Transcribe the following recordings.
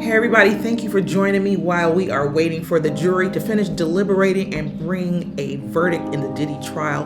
Hey everybody, thank you for joining me while we are waiting for the jury to finish deliberating and bring a verdict in the Diddy trial,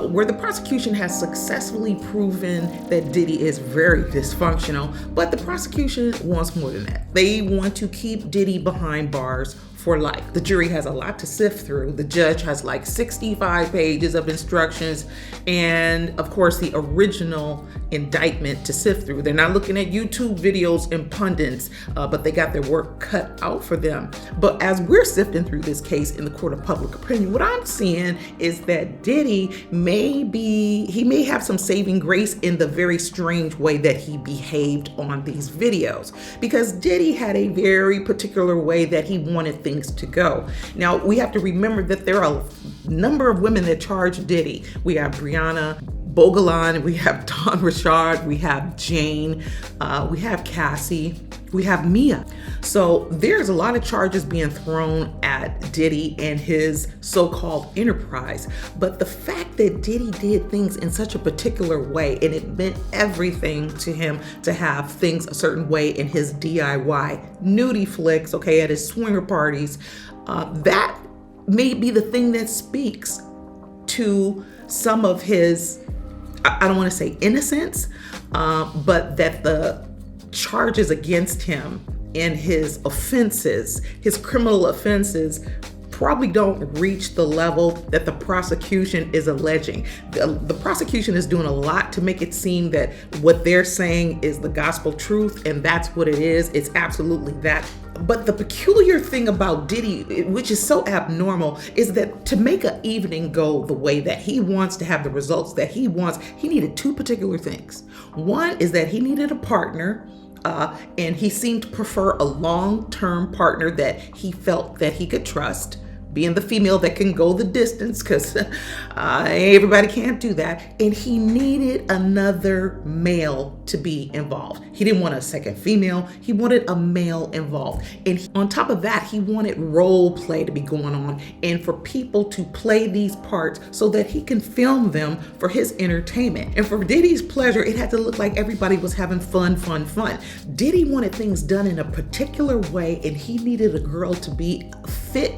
where the prosecution has successfully proven that Diddy is very dysfunctional, but the prosecution wants more than that. They want to keep Diddy behind bars for life. The jury has a lot to sift through. The judge has like 65 pages of instructions and of course the original indictment to sift through. They're not looking at YouTube videos and pundits, but they got their work cut out for them. But as we're sifting through this case in the court of public opinion, what I'm seeing is that Diddy may have some saving grace in the very strange way that he behaved on these videos, because Diddy had a very particular way that he wanted things to go. Now, we have to remember that there are a number of women that charge Diddy. We have Bryana Bongolan, we have Don Richard, we have Jane, we have Cassie, we have Mia. So there's a lot of charges being thrown at Diddy and his so-called enterprise. But the fact that Diddy did things in such a particular way, and it meant everything to him to have things a certain way in his DIY nudie flicks, okay, at his swinger parties, that may be the thing that speaks to some of his, I don't want to say innocence, but that the charges against him and his offenses, his criminal offenses, probably don't reach the level that the prosecution is alleging. The prosecution is doing a lot to make it seem that what they're saying is the gospel truth, and that's what it is. It's absolutely that. But the peculiar thing about Diddy, which is so abnormal, is that to make an evening go the way that he wants, to have the results that he wants, he needed two particular things. One is that he needed a partner, and he seemed to prefer a long-term partner that he felt that he could trust, being the female that can go the distance, because everybody can't do that. And he needed another male to be involved. He didn't want a second female. He wanted a male involved. And on top of that, he wanted role play to be going on and for people to play these parts so that he can film them for his entertainment. And for Diddy's pleasure, it had to look like everybody was having fun. Diddy wanted things done in a particular way, and he needed a girl to be fit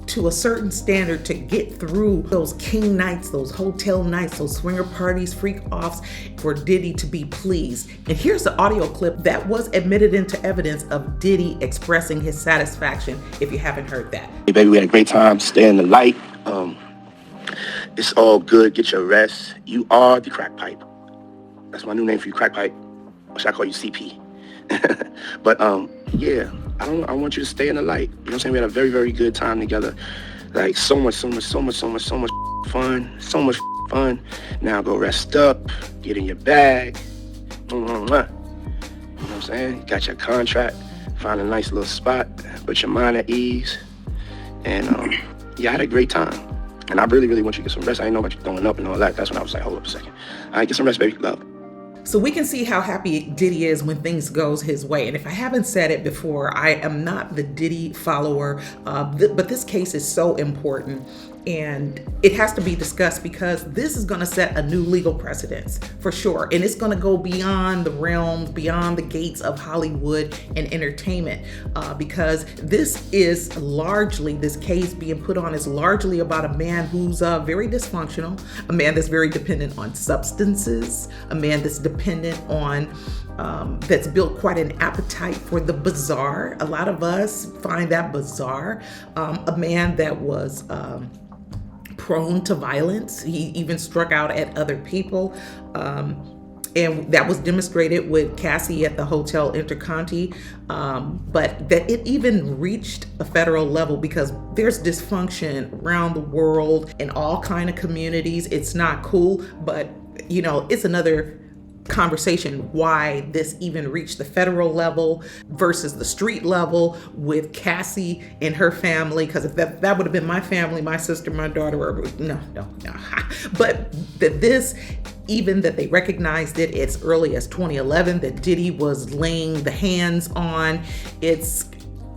to a certain standard to get through those king nights, those hotel nights, those swinger parties, freak offs, for Diddy to be pleased. And here's the audio clip that was admitted into evidence of Diddy expressing his satisfaction, if you haven't heard that. Hey baby, we had a great time. Stay in the light. It's all good. Get your rest. You are the crack pipe. That's my new name for you, crack pipe. Or should I call you CP? But yeah, I want you to stay in the light. You know what I'm saying? We had a very, very good time together. Like so much fun. So much fun. Now go rest up, get in your bag. You know what I'm saying? Got your contract, find a nice little spot, put your mind at ease. And yeah, I had a great time. And I really, really want you to get some rest. I didn't know about you throwing up and all that. That's when I was like, hold up a second. All right, get some rest, baby. Love. So we can see how happy Diddy is when things goes his way. And if I haven't said it before, I am not the Diddy follower, but this case is so important and it has to be discussed because this is going to set a new legal precedence for sure. And it's going to go beyond the realms, beyond the gates of Hollywood and entertainment, because this case being put on is largely about a man who's very dysfunctional, a man that's very dependent on substances, a man that's dependent on that's built quite an appetite for the bizarre. A lot of us find that bizarre. A man that was prone to violence. He even struck out at other people. And that was demonstrated with Cassie at the Hotel Interconti, but that it even reached a federal level because there's dysfunction around the world in all kind of communities. It's not cool, but you know, it's another conversation why this even reached the federal level versus the street level with Cassie and her family, because if that would have been my family, my sister, my daughter, no. But that they recognized it as early as 2011, that Diddy was laying the hands on, it's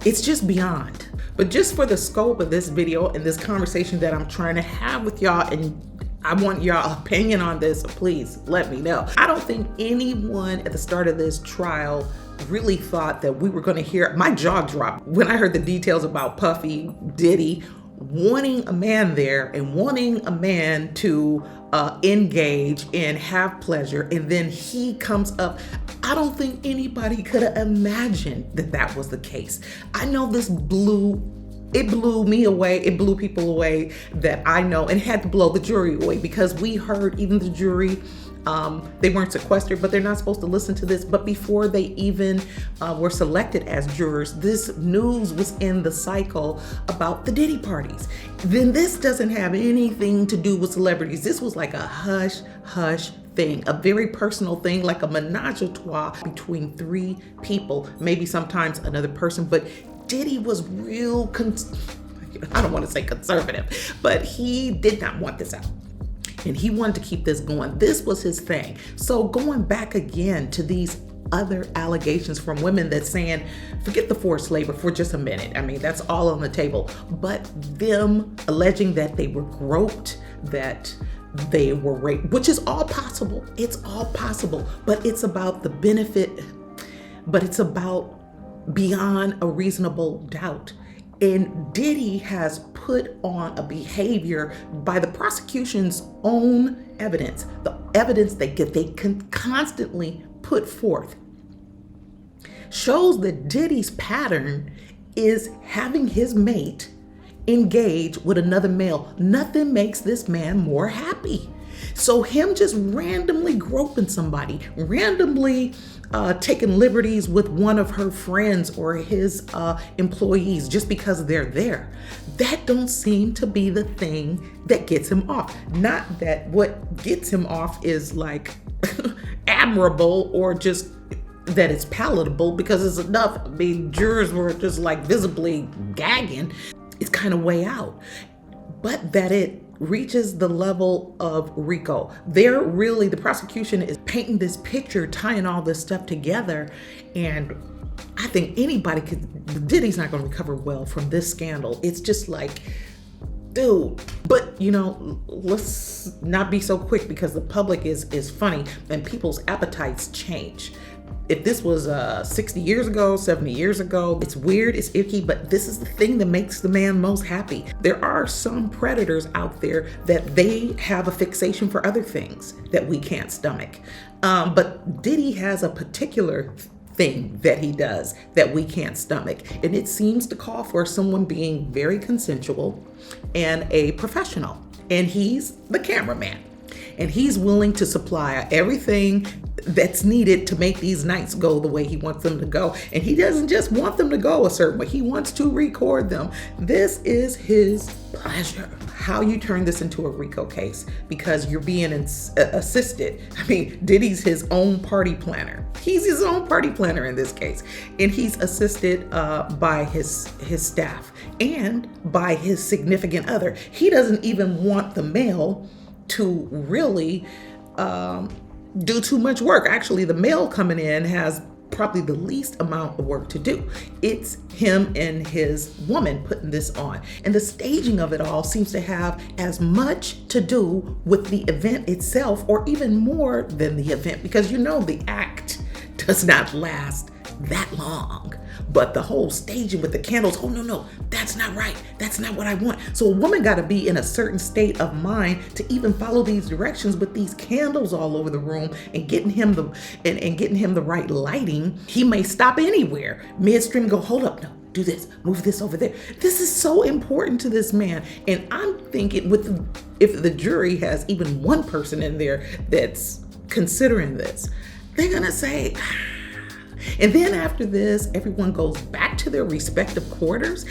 just beyond. But just for the scope of this video and this conversation that I'm trying to have with y'all, and I want y'all opinion on this, so please let me know. I don't think anyone at the start of this trial really thought that we were going to hear, my jaw dropped when I heard the details about Puffy, Diddy, wanting a man there and wanting a man to engage and have pleasure. And then he comes up. I don't think anybody could have imagined that that was the case. I know this blew me away. It blew people away that I know, and had to blow the jury away, because we heard even the jury, they weren't sequestered, but they're not supposed to listen to this. But before they even were selected as jurors, this news was in the cycle about the Diddy parties. Then this doesn't have anything to do with celebrities. This was like a hush hush thing, a very personal thing, like a menage a trois between three people, maybe sometimes another person. But Diddy was real, I don't want to say conservative, but he did not want this out. And he wanted to keep this going. This was his thing. So going back again to these other allegations from women that's saying, forget the forced labor for just a minute. I mean, that's all on the table. But them alleging that they were groped, that they were raped, which is all possible. It's all possible. But it's about the benefit, but it's about beyond a reasonable doubt. And Diddy has put on a behavior by the prosecution's own evidence, the evidence they can constantly put forth, shows that Diddy's pattern is having his mate engage with another male. Nothing makes this man more happy. So him just randomly groping somebody, randomly taking liberties with one of her friends or his employees just because they're there, that don't seem to be the thing that gets him off. Not that what gets him off is like admirable or just that it's palatable, because it's enough. I mean, jurors were just like visibly gagging. It's kind of way out. But that it reaches the level of RICO. The prosecution is painting this picture, tying all this stuff together. And I think Diddy's not going to recover well from this scandal. It's just like, dude. But, let's not be so quick, because the public is funny and people's appetites change. If this was 60 years ago, 70 years ago, it's weird, it's icky, but this is the thing that makes the man most happy. There are some predators out there that they have a fixation for other things that we can't stomach. But Diddy has a particular thing that he does that we can't stomach. And it seems to call for someone being very consensual and a professional. And he's the cameraman. And he's willing to supply everything that's needed to make these nights go the way he wants them to go. And he doesn't just want them to go a certain way. He wants to record them. This is his pleasure. How you turn this into a RICO case, because you're being assisted. I mean, Diddy's his own party planner. He's his own party planner in this case. And he's assisted by his staff and by his significant other. He doesn't even want the male to really do too much work. Actually, the male coming in has probably the least amount of work to do. It's him and his woman putting this on. And the staging of it all seems to have as much to do with the event itself, or even more than the event, because the act does not last that long. But the whole staging with the candles, oh no, that's not right. That's not what I want. So a woman got to be in a certain state of mind to even follow these directions with these candles all over the room and getting him the right lighting. He may stop anywhere midstream and go, hold up, no, do this, move this over there. This is so important to this man. And I'm thinking if the jury has even one person in there that's considering this, they're gonna say, and then after this, everyone goes back to their respective quarters.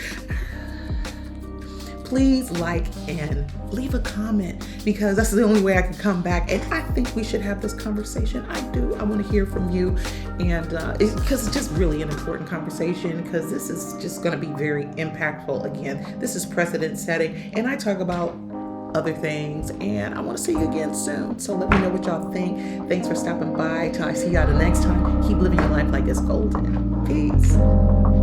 Please like and leave a comment, because that's the only way I can come back. And I think we should have this conversation. I do. I want to hear from you. And because it's just really an important conversation, because this is just going to be very impactful. Again, this is precedent setting. And I talk about other things, and I want to see you again soon. So let me know what y'all think. Thanks for stopping by. Till I see y'all the next time. Keep living your life like it's golden. Peace.